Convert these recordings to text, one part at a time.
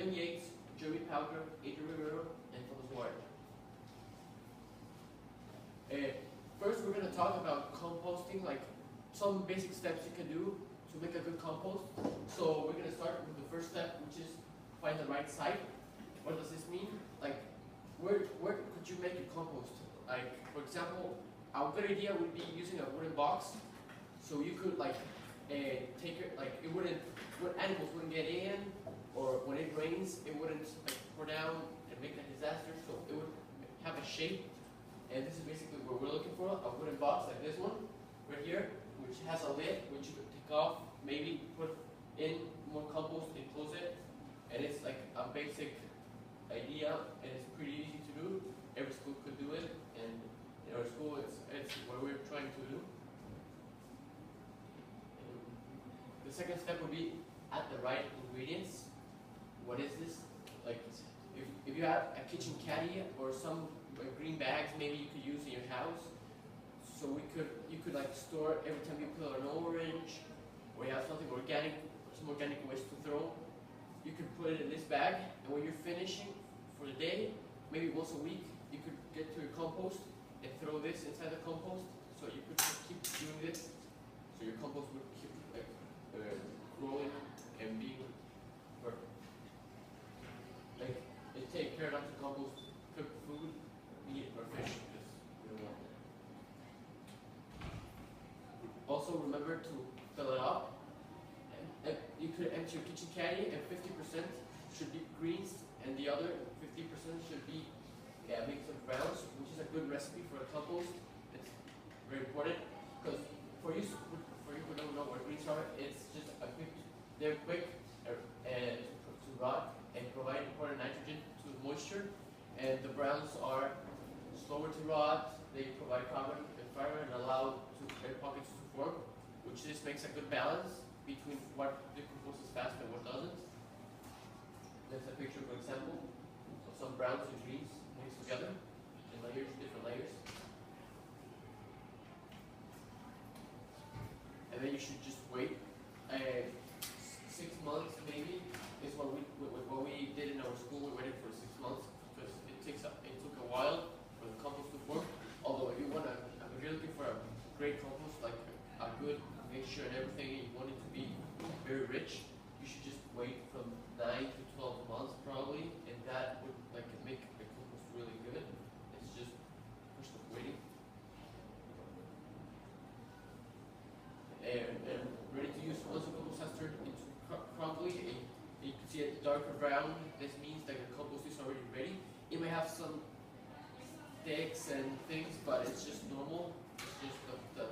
Kevin Yates, Jeremy Powder, Adrian Rivero, and Thomas Ward. First, we're going to talk about composting, like some basic steps you can do to make a good compost. So we're going to start with the first step, which is find the right site. What does this mean? Like, where could you make a compost? Like, for example, a good idea would be using a wooden box. So you could like take it, like it wouldn't, animals wouldn't get in, or when it rains, it wouldn't like pour down and make a disaster. So it would have a shape. And this is basically what we're looking for, a wooden box like this one, right here, which has a lid, which you could take off, maybe put in more compost and close it. And it's like a basic idea, and it's pretty easy to do. Every school could do it, and in our school, it's what we're trying to do. And the second step would be add the right ingredients. What is this? Like, if you have a kitchen caddy or some green bags, maybe you could use in your house. So you could like store every time you peel an orange, or you have something organic, some organic waste to throw. You could put it in this bag, and when you're finishing for the day, maybe once a week, you could get to your compost and throw this inside the compost. So you could just keep doing this. So your compost would keep like growing and being perfect. Like, it take care not to compost cook food, meat, or fish, because we don't want that. Also, remember to fill it up. And you could empty your kitchen caddy, and 50% should be greens, and the other 50% should be a mix of browns, which is a good recipe for a compost. It's very important because for you who don't know what greens are, it's just they're quick to rot and provide important nitrogen to the moisture. And the browns are slower to rot. They provide carbon and fiber and allow air pockets to form, which just makes a good balance between what decomposes fast and what doesn't. There's a picture, for example, of some browns and greens mixed together in layers, different layers. And then you should just wait. 6 months maybe is what we did in our school. We waited for 6 months because it took a while for the compost to form. Although if you're looking for a great compost, like a good mixture and everything, and you want it to be very rich, you should just wait from 9 to 12 months probably, and that would like make the compost really good. It's just a question of waiting. And ready to use once the compost has turned into crumbly, and you can see it darker brown. This means that the compost is already ready. It may have some sticks and things, but it's just normal. It's just the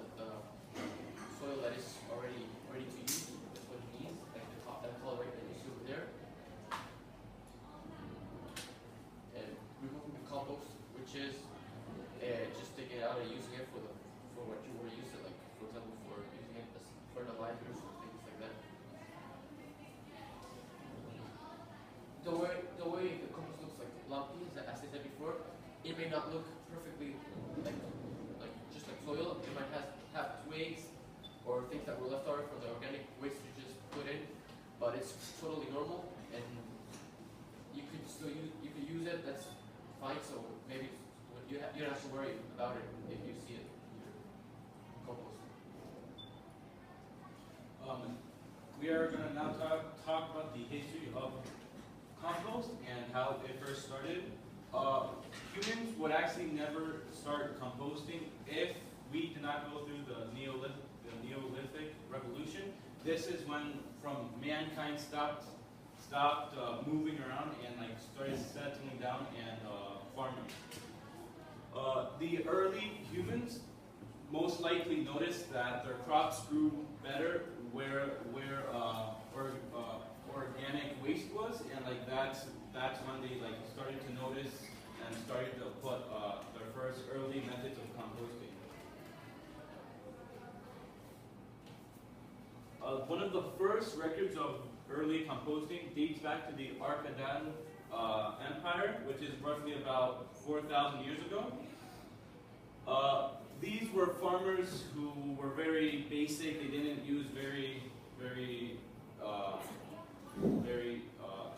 soil that is already ready to use. That's what it means, like that color right that you see over there. And removing the compost, which is just taking it out and using it for what you want to use it, like for example for using it as fertilizers or things like that. The way the compost looks like lumpy, as I said before, it may not look perfectly like just like soil. It might have twigs or things that were left over from the organic waste you just put in, but it's totally normal, and you could use it. That's fine. So maybe you don't have to worry about it if you see it in your compost. We are going to now talk about the history of compost and how it first started. Humans would actually never start composting if we did not go through the Neolithic revolution. This is when mankind stopped moving around and like started settling down and farming. The early humans most likely noticed that their crops grew better where organic waste was, and like that's when they like started to notice and started to put their first early methods of composting. One of the first records of early composting dates back to the Akkadian Empire, which is roughly about 4,000 years ago. These were farmers who were very basic. They didn't use very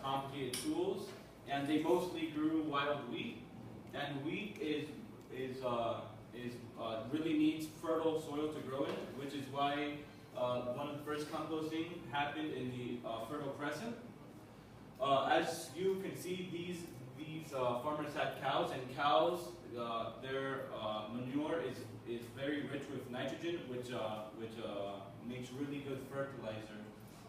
complicated tools, and they mostly grew wild wheat. And wheat really needs fertile soil to grow in, which is why one of the first composting happened in the Fertile Crescent. As you can see, these farmers had cows, and cows, their manure is very rich with nitrogen, which makes really good fertilizer.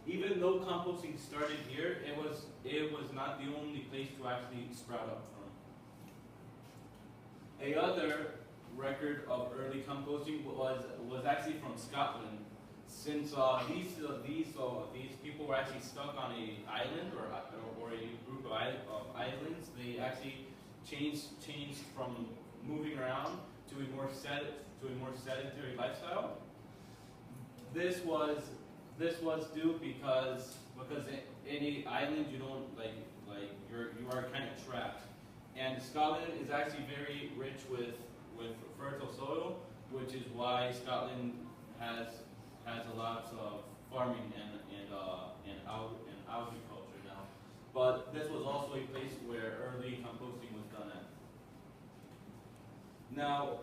Even though composting started here, it was not the only place to actually sprout up from. A other record of early composting was actually from Scotland. Since these people were actually stuck on an island or a group of islands, they actually changed from moving around to a more sedentary lifestyle. This was due because in an island you don't you are kind of trapped. And Scotland is actually very rich with fertile soil, which is why Scotland has a lot of farming and agriculture now. But this was also a place where early composting was done at. Now,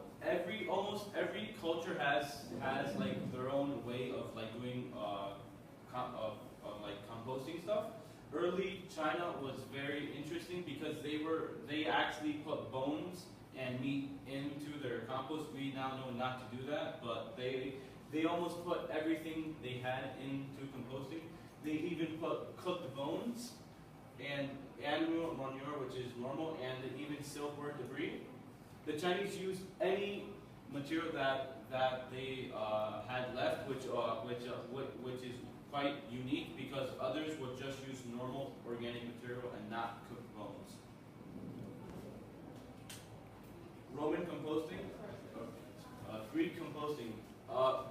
almost every culture has like their own way of like doing composting stuff. Early China was very interesting because they actually put bones and meat into their compost. We now know not to do that, but they almost put everything they had into composting. They even put cooked bones and animal manure, which is normal, and even silkworm debris. The Chinese used any material that they had left, which is quite unique because others would just use normal organic material and not cooked bones. Roman composting, Greek composting.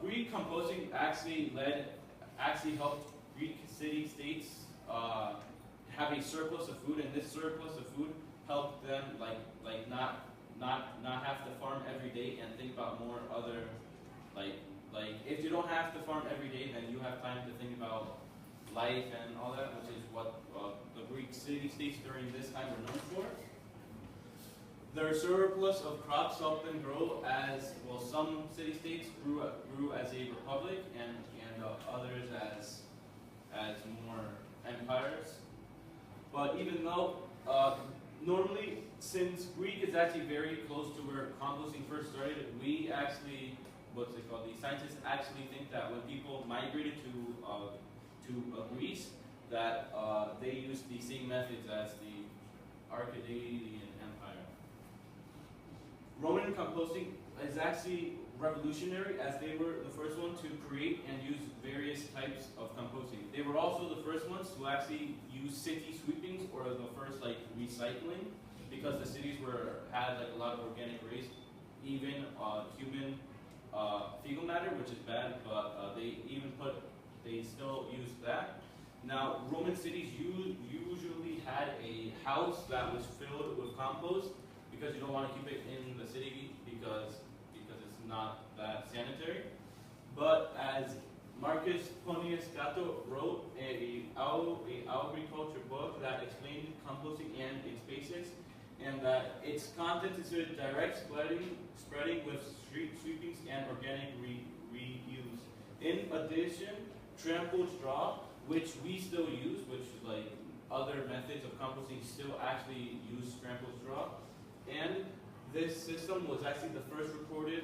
Greek composting actually helped Greek city-states have a surplus of food, and this surplus of food helped them not have to farm every day and think about more other like if you don't have to farm every day, then you have time to think about life and all that, which is what the Greek city-states during this time were known for. Their surplus of crops helped them grow as well. Some city-states grew as a republic, and others as more empires. But even though normally, since Greek is actually very close to where composting first started, we actually, the scientists actually think that when people migrated to Greece, that they used the same methods as the Arcadian Empire. Roman composting is actually revolutionary, as they were the first one to create and use various types of composting. They were also the first ones to actually use city sweepings, or the first recycling, because the cities had a lot of organic waste, even human fecal matter, which is bad, but they still used that. Now, Roman cities usually had a house that was filled with compost, because you don't want to keep it in the city because it's not that sanitary. But as Marcus Ponius Cato wrote a agriculture book that explained composting and its basics, and that its content is a direct spreading with street sweepings and organic reuse. In addition, trampled straw, which we still use, which other methods of composting still actually use trampled straw. And this system was actually the first recording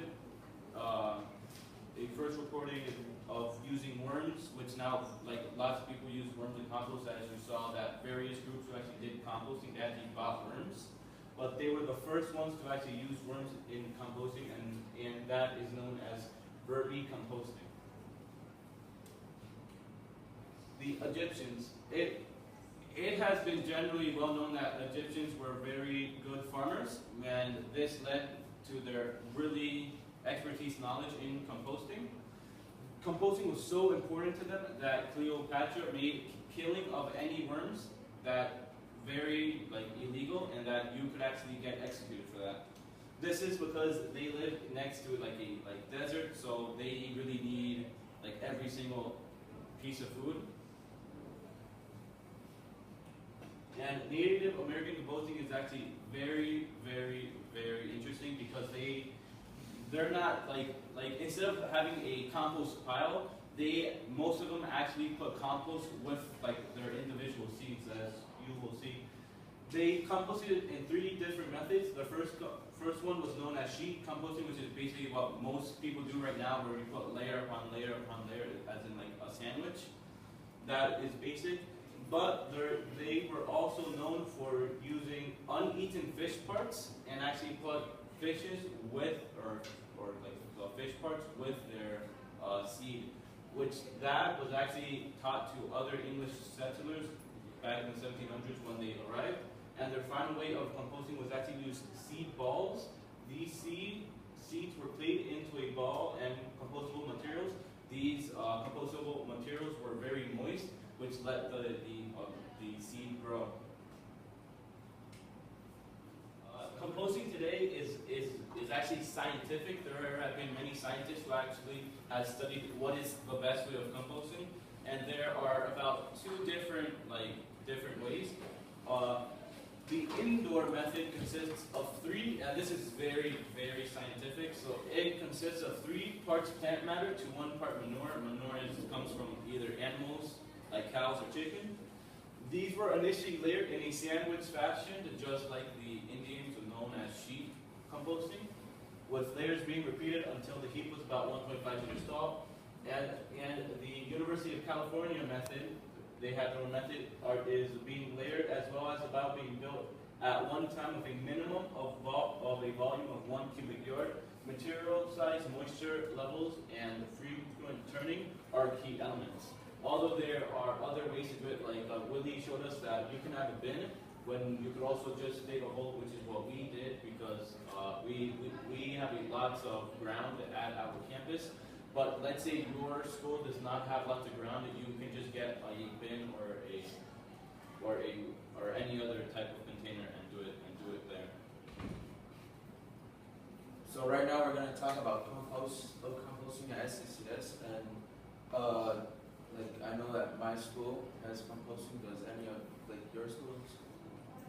of using worms, which now lots of people use worms in compost. As you saw, that various groups who actually did composting actually bought worms, but they were the first ones to actually use worms in composting, and that is known as vermicomposting. The Egyptians, it has been generally well known that Egyptians were very good farmers, and this led to their really expertise knowledge in composting. Composting was so important to them that Cleopatra made killing of any worms that very illegal, and that you could actually get executed for that. This is because they live next to a desert, so they really need every single piece of food. Native American composting is actually very, very, very interesting because they're not like instead of having a compost pile, most of them actually put compost with like their individual seeds, as you will see. They composted it in 3 different methods. The first one was known as sheet composting, which is basically what most people do right now, where you put layer upon layer upon layer, as in like a sandwich. That is basic. But they were also known for using uneaten fish parts and actually put fishes with, or like the fish parts with their seed, which that was actually taught to other English settlers back in the 1700s when they arrived. And their final way of composting was actually use seed balls. These seeds were played into a ball and compostable materials. These compostable materials were very moist, which let the seed grow. Composting today is actually scientific. There have been many scientists who actually have studied what is the best way of composting, and there are about 2 different ways. The indoor method consists of 3, and this is very, very scientific. So it consists of 3 parts plant matter to 1 part manure. Manure comes from either animals, like cows or chicken. These were initially layered in a sandwich fashion, just like the Indians were known as sheet composting, with layers being repeated until the heap was about 1.5 meters tall. And the University of California method, they have their own method, is being layered as well as about being built at one time with a minimum of a volume of 1 cubic yard. Material size, moisture levels, and frequent turning are key elements. Although there are other ways to do it, like Willie showed us that you can have a bin when you could also just dig a hole, which is what we did because we have lots of ground at our campus. But let's say your school does not have lots of ground, and you can just get a bin or any other type of container and do it there. So right now we're going to talk about composting at SCCS, and like I know that my school has composting. Does any of like your schools?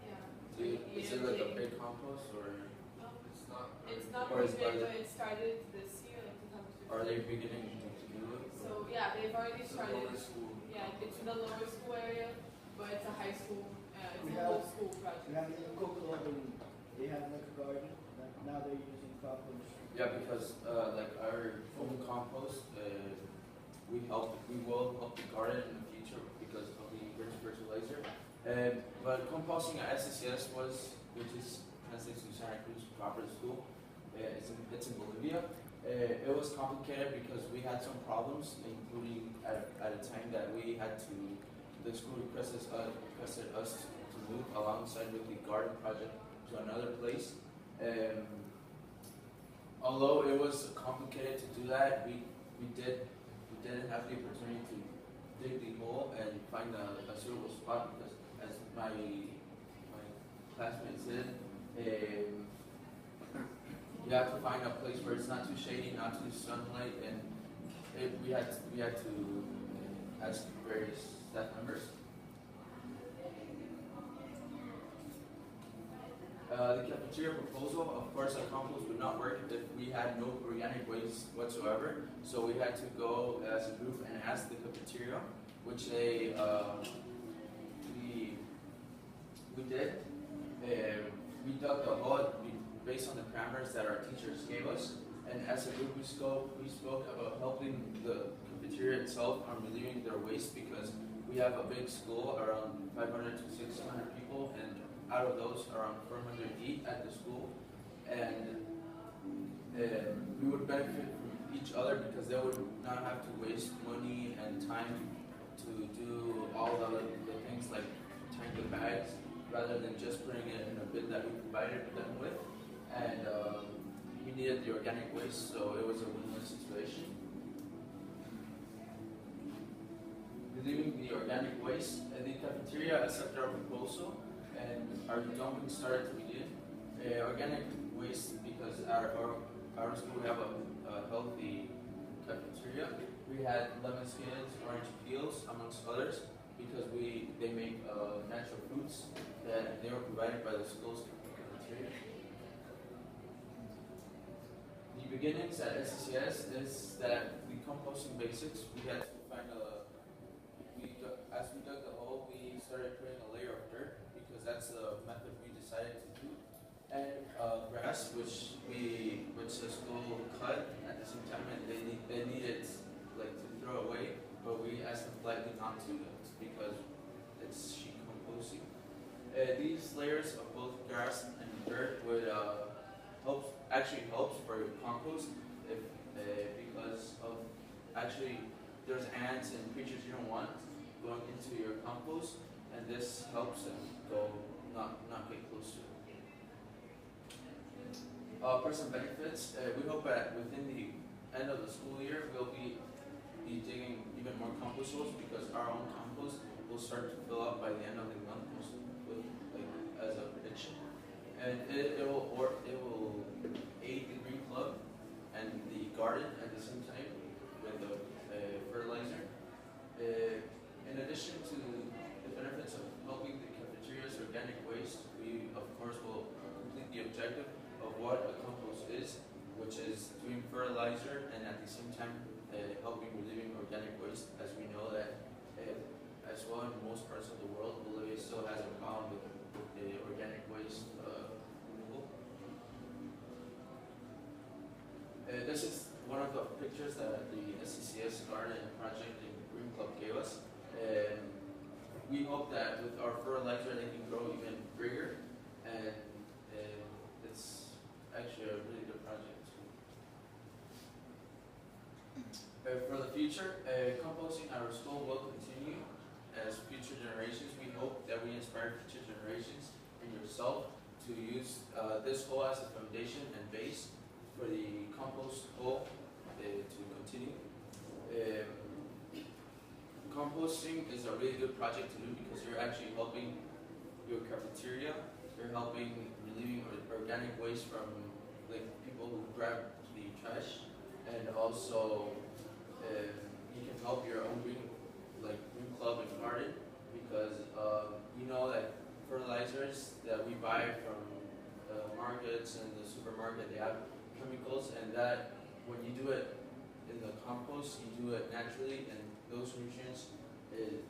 Yeah. Is it like a big compost or? No, It's not. it's not Or very is- big, but it started this year, like 2015. Are they beginning to do it? So yeah, they've already It's a started. lower school. Yeah, it's in the lower school area, but it's a high school. It's We a whole have- school project. We have the Eco Club and they have like a garden, but now they're using compost. Yeah, because like our own compost, we will help the garden in the future because of the rich fertilizer. But composting at SCCS which is translates to Santa Cruz Proper School. It's in Bolivia. It was complicated because we had some problems, including at a time that the school requested us to move alongside with the garden project to another place. Although it was complicated to do that, we didn't have the opportunity to dig the hole and find a suitable spot because, as my classmates did, you have to find a place where it's not too shady, not too sunlight, and we had to ask various staff members. The cafeteria proposal, of course, our compost would not work if we had no organic waste whatsoever. So we had to go as a group and ask the cafeteria, which we did. We dug the hole based on the parameters that our teachers gave us, and as a group we spoke about helping the cafeteria itself on relieving their waste because we have a big school, around 500 to 600 people, and out of those, around 400 eat at the school, and we would benefit from each other because they would not have to waste money and time to do all the things like tying the bags, rather than just putting it in a bin that we provided them with. And we needed the organic waste, so it was a win-win situation. Relieving the organic waste, the cafeteria accepted our proposal, and our dumping started to begin. Organic waste, because our school we have a healthy cafeteria. We had lemon skins, orange peels, amongst others, because they make natural fruits that they were provided by the school's cafeteria. The beginnings at SCCS is that we composting basics. We had to find as we dug the hole, we started putting a layer of dirt because that's the method we decided to do. And grass, which the school cut at the same time, and they needed like to throw away, but we asked them politely not to because it's sheet composting. These layers of both grass and dirt would helps for compost if because of there's ants and creatures you don't want going into your compost, and this helps them not get close to it. For some benefits, we hope that within the end of the school year we'll be digging even more compost holes because our own compost will start to fill up by the end of the month, as a prediction, and it will aid the Green Club and the garden at the same time with the fertilizer. In addition to the benefits of helping the cafeteria's organic waste, we of course will complete the objective of what a compost is, which is doing fertilizer and at the same time helping relieving organic waste, as we know that as well in most parts of the world, Bolivia still has a problem with the organic waste removal. This is one of the pictures that the SCCS Garden Project and Green Club gave us. We hope that with our fertilizer they can grow even bigger, and it's actually a really good project. For the future, composting at our school will continue as future generations. We hope that we inspire future generations and yourself to use this hole as a foundation and base for the compost hole to continue. Composting is a really good project to do because you're actually helping your cafeteria. You're helping relieving organic waste from people who grab the trash, and also you can help your own green club and garden because you know that fertilizers that we buy from markets and the supermarket, they have chemicals, and that when you do it in the compost, you do it naturally, and those nutrients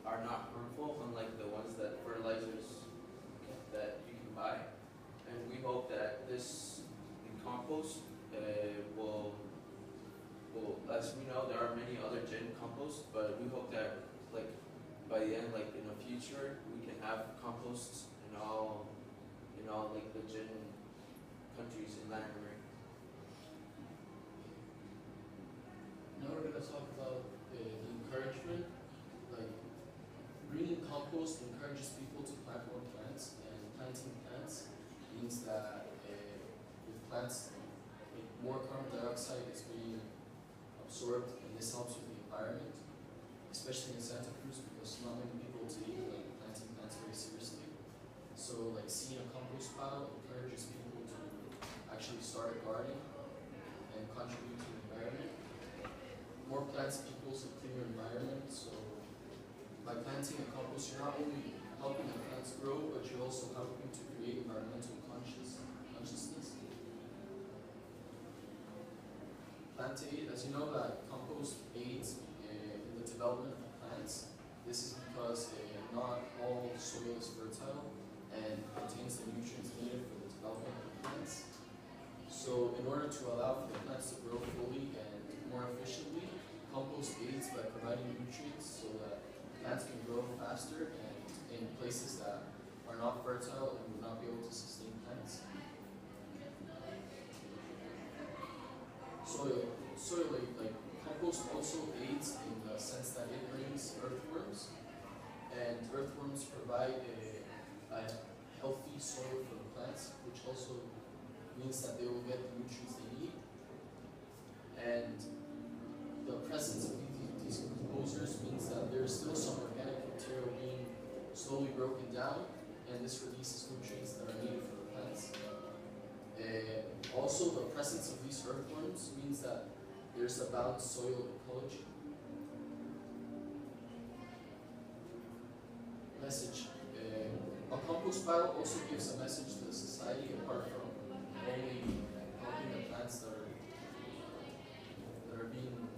are not harmful, unlike the ones that fertilizers that you can buy. And we hope that this compost will, as we know, there are many other gen composts, but we hope that by the end, in the future, we can have composts in all the gen countries in Latin America. Now we're going to talk about the encouragement. Greening compost encourages people to plant more plants, and planting plants means that with plants, more carbon dioxide is being absorbed, and this helps with the environment, especially in Santa Cruz because not many people take planting plants very seriously. So seeing a compost pile encourages people to actually start a garden and contribute to the environment. More plants equals a cleaner environment, so by planting a compost, you're not only helping the plants grow, but you're also helping to create environmental consciousness. Plant aid, as you know, that compost aids in the development of plants. This is because not all soil is fertile and contains the nutrients needed for the development of plants. So in order to allow for the plants to grow fully and more efficiently, compost aids by providing nutrients so that plants can grow faster and in places that are not fertile and would not be able to sustain plants. Soil compost also aids in the sense that it brings earthworms, and earthworms provide a healthy soil for the plants, which also means that they will get the nutrients they need. And the presence of these decomposers means that there is still some organic material being slowly broken down, and this releases nutrients that are needed for the plants. Also, the presence of these earthworms means that there's a balanced soil ecology. message. A compost pile also gives a message to the society apart from only helping the plants that are being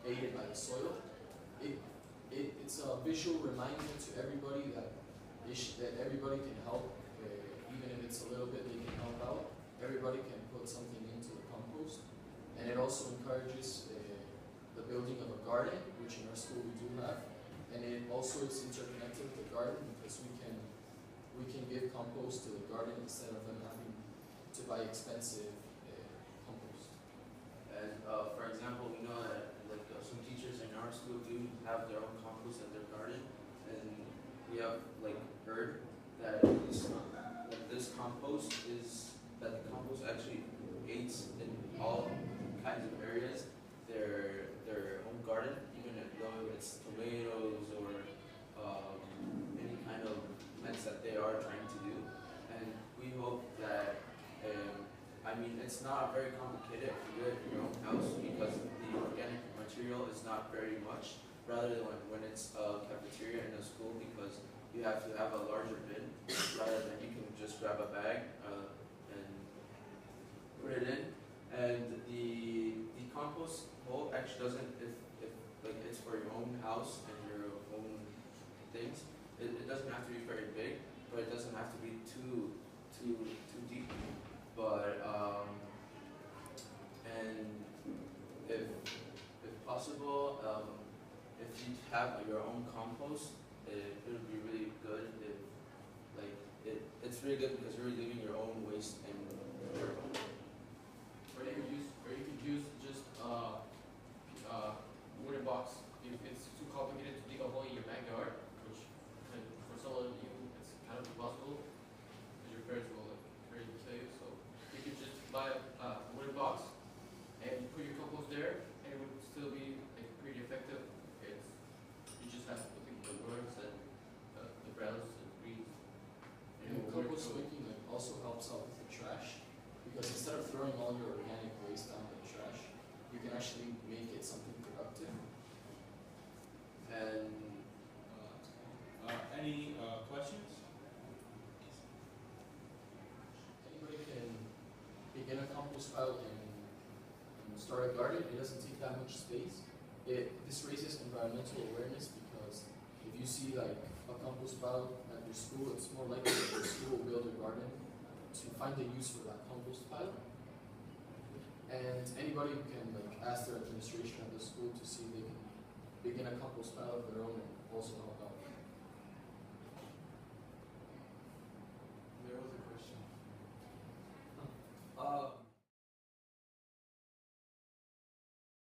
aided by the soil. It's a visual reminder to everybody that that everybody can help, even if it's a little bit, they can help out. Everybody can put something into the compost, and it also encourages the building of a garden, which in our school we do have, and it also is interconnected with the garden because we can give compost to the garden instead of them having to buy expensive compost. And for example, we know that like some teachers in our school do have their own compost at their garden, and we have like heard that this compost actually aids in all kinds of areas their own garden, even though it's tomatoes or any kind of plants that they are trying to do. And we hope that I mean, it's not very complicated to do it in your own house because the organic material is not very much, rather than when it's a cafeteria in a school, because you have to have a larger bin rather than you can just grab a bag and put it in. And the compost hole actually doesn't, if like it's for your own house and your own things, it doesn't have to be very big, but it doesn't have to be too deep. But and if possible, if you have your own compost, it would be really good. If like it's really good because you're leaving your own waste in your own. Or you could use just wooden box. If it's too complicated to dig a hole in your backyard, which for some of you it's kind of impossible, because your parents will like very kill you. So you could just buy a wooden box and you put your compost there, and it would still be like pretty effective. You just have to put the worms and the browns and greens. And compost making like also helps out with the trash, because instead of throwing all your organic waste down the trash, you can actually make it something productive. And Any questions? Anybody can begin a compost pile and start a garden. It doesn't take that much space. This raises environmental awareness, because if you see like a compost pile at your school, it's more likely that your school will build a garden to find a use for that compost pile. And anybody can like ask their administration at the school to see if they can begin a compost pile of their own and also help